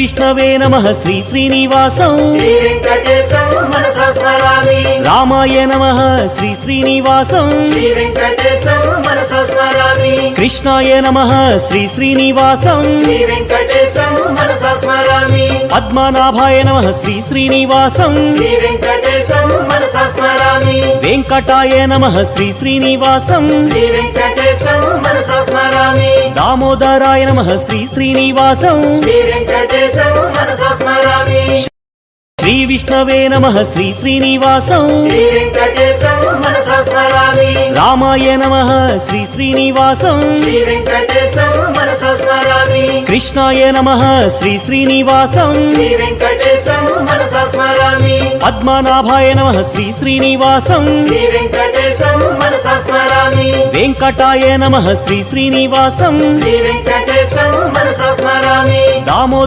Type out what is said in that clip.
విష్ణవే నమః శ్రీ శ్రీనివాసం శ్రీ వెంకటేశం మనసా స్మరామి రామాయ నమః శ్రీ శ్రీనివాసం శ్రీ వెంకటేశం మనసా స్మరామి కృష్ణాయ నమః శ్రీ శ్రీనివాసం శ్రీ వెంకటేశం మనసా స్మరామి పద్మనాభాయ నమః శ్రీ శ్రీనివాసం శ్రీ వెంకటేశం మనసా స్మరామి వెంకటాయ నమః శ్రీ శ్రీనివాసం శ్రీ వెంకటేశం మనసా స్మరామి దామోదరాయ నమః శ్రీ శ్రీనివాసం శ్రీ వెంకటేశం మనసా స్మరామి శ్రీ విష్ణవే నమః శ్రీ శ్రీనివాసం శ్రీ వెంకటేశం మనసా స్మరామి రామాయ నమః శ్రీ శ్రీనివాసం శ్రీ వెంకటేశం మనసా స్మరామి కృష్ణాయ నమః శ్రీ శ్రీనివాసం శ్రీ వెంకటేశం మనసా స్మరామి పద్మనాభాయ నమః శ్రీ శ్రీనివాసం శ్రీ వెంకటేశం మనసా స్మరామి వెంకటాయ నమః శ్రీ శ్రీనివాసం శ్రీ వెంకటేశం మనసా స్మరామి దామో